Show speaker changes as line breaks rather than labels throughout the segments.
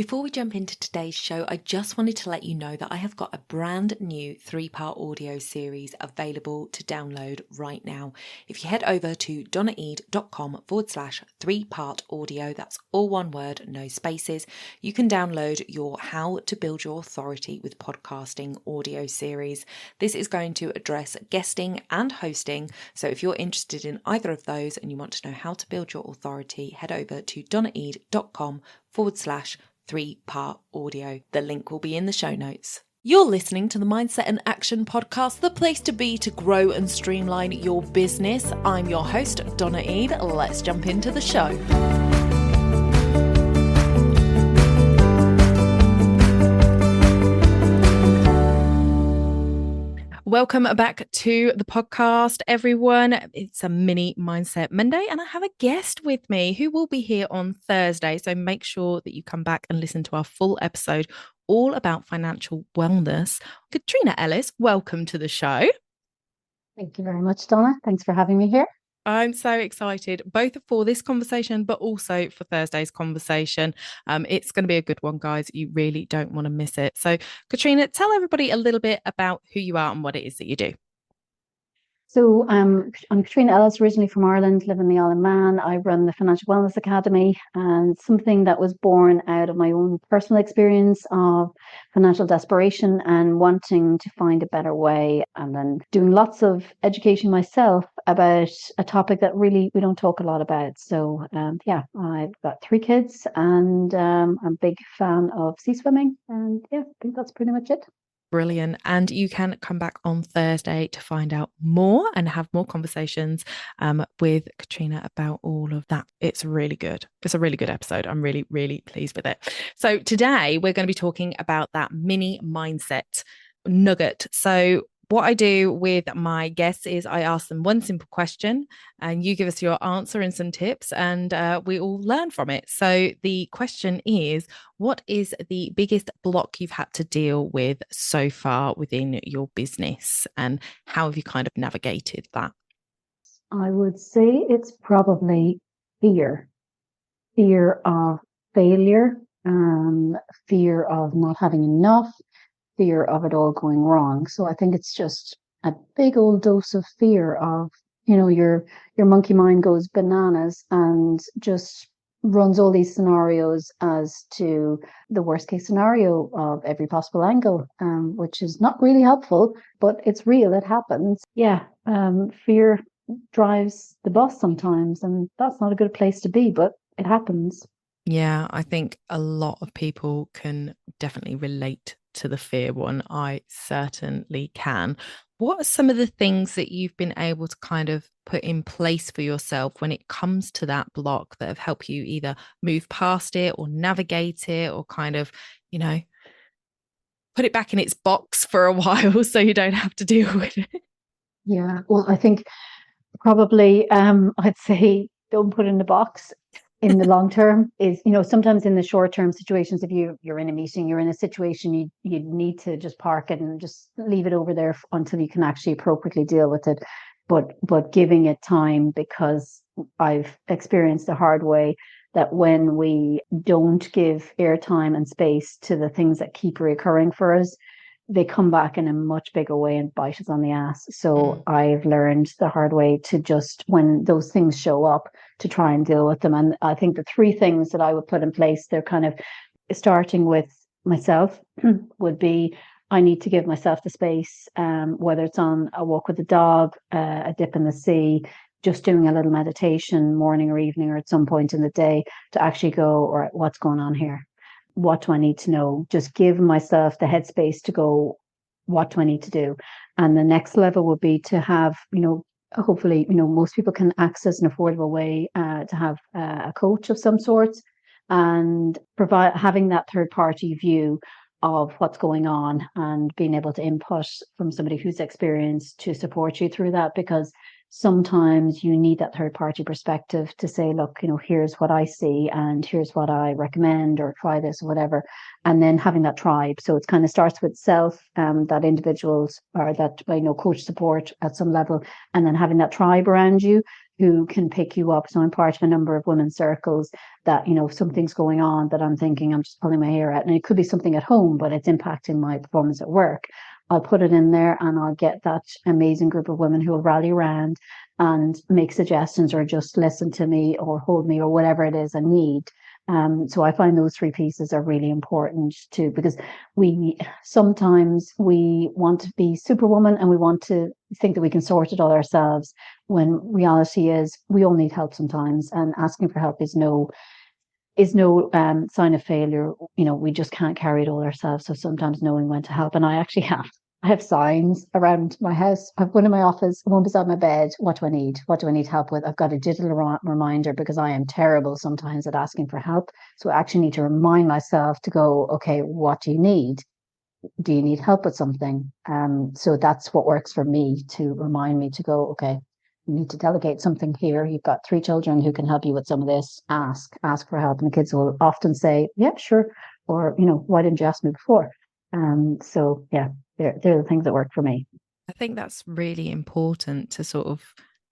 Before we jump into today's show, I just wanted to let you know that I have got a brand new 3-part audio series available to download right now. If you head over to donnaeade.com/3-part audio, that's all one word, no spaces, you can download your How to Build Your Authority with Podcasting audio series. This is going to address guesting and hosting. So if you're interested in either of those and you want to know how to build your authority, head over to donnaeade.com/3-part audio. The link will be in the show notes. You're listening to the Mindset and Action Podcast, the place to be to grow and streamline your business. I'm your host, Donna Eade. Let's jump into the show. Welcome back to the podcast, everyone. It's a mini Mindset Monday, and I have a guest with me who will be here on Thursday. So make sure that you come back and listen to our full episode all about financial wellness. Caitriona Ellis, welcome to the show.
Thank you very much, Donna. Thanks for having me here.
I'm so excited, both for this conversation, but also for Thursday's conversation. It's going to be a good one, guys. You really don't want to miss it. So, Caitriona, tell everybody a little bit about who you are and what it is that you do.
So I'm Caitriona Ellis, originally from Ireland, live in the Isle of Man. I run the Financial Wellness Academy, and something that was born out of my own personal experience of financial desperation and wanting to find a better way, and then doing lots of education myself about a topic that really we don't talk a lot about. So I've got 3 kids, and I'm a big fan of sea swimming, and I think that's pretty much it.
Brilliant. And you can come back on Thursday to find out more and have more conversations with Caitriona about all of that. It's really good. It's a really good episode. I'm really, really pleased with it. So today we're going to be talking about that mini mindset nugget. So what I do with my guests is I ask them one simple question and you give us your answer and some tips, and we all learn from it. So the question is, what is the biggest block you've had to deal with so far within your business, and how have you kind of navigated that?
I would say it's probably fear of failure, fear of not having enough, fear of it all going wrong. So I think it's just a big old dose of fear of, your monkey mind goes bananas and just runs all these scenarios as to the worst case scenario of every possible angle, which is not really helpful, but it's real. It happens. Fear drives the bus sometimes, and that's not a good place to be, but it happens.
Yeah, I think a lot of people can definitely relate to the fear one. I certainly can. What are some of the things that you've been able to kind of put in place for yourself when it comes to that block that have helped you either move past it or navigate it, or kind of, put it back in its box for a while so you don't have to deal with it?
Yeah, well, I think probably I'd say don't put it in the box. In the long term is, sometimes in the short term situations, if you're in a meeting, you're in a situation, you need to just park it and just leave it over there until you can actually appropriately deal with it. But giving it time, because I've experienced the hard way that when we don't give airtime and space to the things that keep reoccurring for us, they come back in a much bigger way and bite us on the ass. So I've learned the hard way to just, when those things show up, to try and deal with them. And I think the 3 things that I would put in place, they're kind of starting with myself, would be I need to give myself the space, whether it's on a walk with the dog, a dip in the sea, just doing a little meditation morning or evening or at some point in the day, to actually go, all right, what's going on here? What do I need to know? Just give myself the headspace to go, what do I need to do? And the next level would be to have, hopefully, most people can access an affordable way to have a coach of some sort, and having that third party view of what's going on and being able to input from somebody who's experienced to support you through that, because sometimes you need that third party perspective to say, look, here's what I see and here's what I recommend, or try this or whatever. And then having that tribe. So it kind of starts with self, that individuals, or that, coach support at some level, and then having that tribe around you, who can pick you up. So I'm part of a number of women's circles that, if something's going on that I'm thinking I'm just pulling my hair out, and it could be something at home, but it's impacting my performance at work. I'll put it in there and I'll get that amazing group of women who will rally around and make suggestions or just listen to me or hold me or whatever it is I need. So I find those three pieces are really important too, because we sometimes we want to be superwoman and we want to think that we can sort it all ourselves, when reality is we all need help sometimes, and asking for help is no sign of failure. We just can't carry it all ourselves. So sometimes knowing when to help. And I have signs around my house. I've one in my office, one beside my bed. What do I need? What do I need help with? I've got a digital reminder, because I am terrible sometimes at asking for help. So I actually need to remind myself to go, okay, what do you need? Do you need help with something? So that's what works for me, to remind me to go, okay, you need to delegate something here. You've got 3 children who can help you with some of this. Ask for help. And the kids will often say, yeah, sure. Or, why didn't you ask me before? So yeah, they're the things that work for me.
I think that's really important to sort of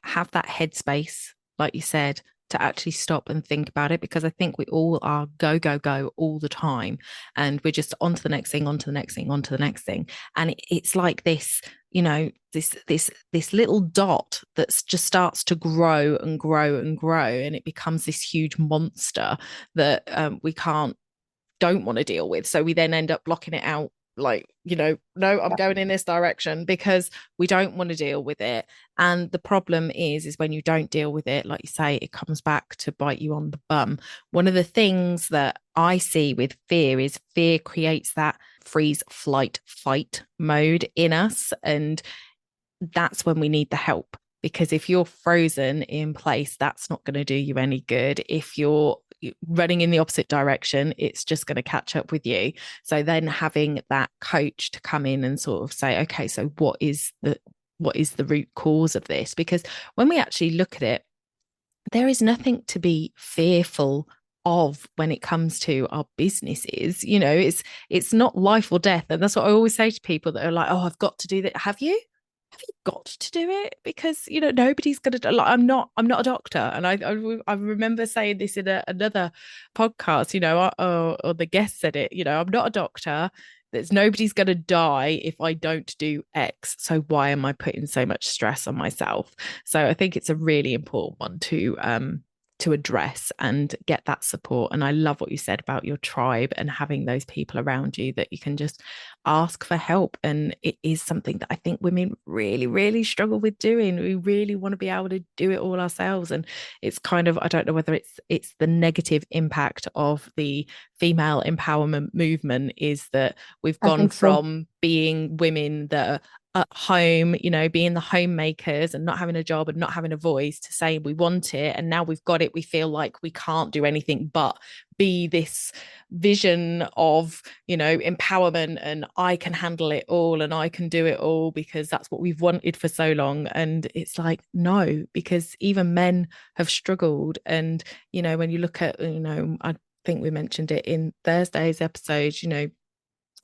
have that headspace, like you said, to actually stop and think about it, because I think we all are go, go, go all the time. And we're just on to the next thing, on to the next thing, on to the next thing. And it's like this, this little dot that just starts to grow and grow and grow. And it becomes this huge monster that we don't want to deal with. So we then end up blocking it out, like, no, I'm going in this direction, because we don't want to deal with it. And the problem is when you don't deal with it, like you say, it comes back to bite you on the bum. One of the things that I see with fear is fear creates that freeze, flight, fight mode in us. And that's when we need the help, because if you're frozen in place, that's not going to do you any good. If you're running in the opposite direction, it's just going to catch up with you. So then having that coach to come in and sort of say, okay, so what is the root cause of this? Because when we actually look at it, there is nothing to be fearful of when it comes to our businesses. It's not life or death. And that's what I always say to people that are like, oh, I've got to do that. Have you got to do it? Because nobody's gonna, like, I'm not a doctor, and I remember saying this in another podcast, or the guest said it, I'm not a doctor. There's nobody's gonna die if I don't do X, so why am I putting so much stress on myself? So I think it's a really important one to address and get that support. And I love what you said about your tribe and having those people around you that you can just ask for help. And it is something that I think women really, really struggle with doing. We really want to be able to do it all ourselves. And it's kind of, I don't know whether it's the negative impact of the female empowerment movement, is that we've
I
gone
think so.
from being women that are at home, being the homemakers and not having a job and not having a voice, to say we want it. And now we've got it, we feel like we can't do anything but be this vision of, empowerment, and I can handle it all and I can do it all, because that's what we've wanted for so long. And it's like, no, because even men have struggled. And, when you look at, I think we mentioned it in Thursday's episode,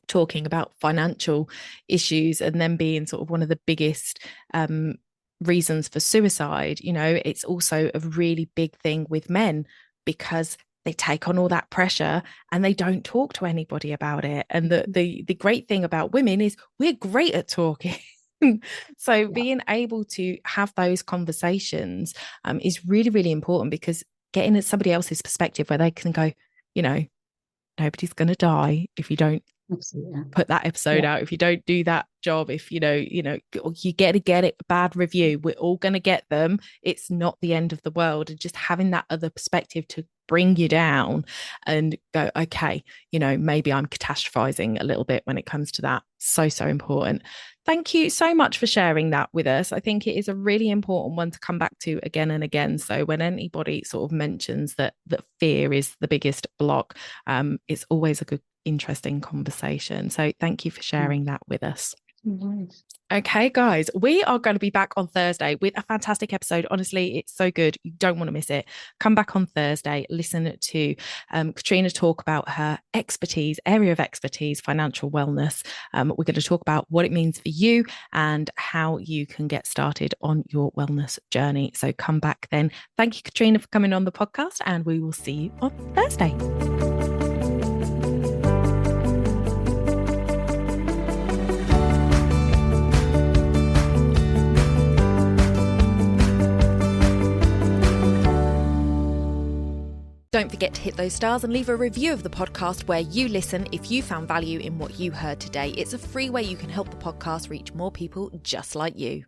talking about financial issues and then being sort of one of the biggest reasons for suicide. It's also a really big thing with men, because they take on all that pressure and they don't talk to anybody about it. And the great thing about women is we're great at talking. So
Yeah.
being able to have those conversations is really, really important, because getting at somebody else's perspective where they can go, nobody's going to die if you don't
Absolutely.
put that episode
Yeah.
out, if you don't do that job, if you get a bad review, we're all going to get them. It's not the end of the world. And just having that other perspective to bring you down and go, okay, maybe I'm catastrophizing a little bit when it comes to that. So important. Thank you so much for sharing that with us. I think it is a really important one to come back to again and again. So when anybody sort of mentions that fear is the biggest block, it's always a good, interesting conversation. So thank you for sharing that with us.
Nice.
Okay, guys, we are going to be back on Thursday with a fantastic episode. Honestly, it's so good. You don't want to miss it. Come back on Thursday, listen to Caitriona talk about her area of expertise, financial wellness. We're going to talk about what it means for you and how you can get started on your wellness journey. So come back then. Thank you, Caitriona, for coming on the podcast, and we will see you on Thursday. Don't forget to hit those stars and leave a review of the podcast where you listen if you found value in what you heard today. It's a free way you can help the podcast reach more people just like you.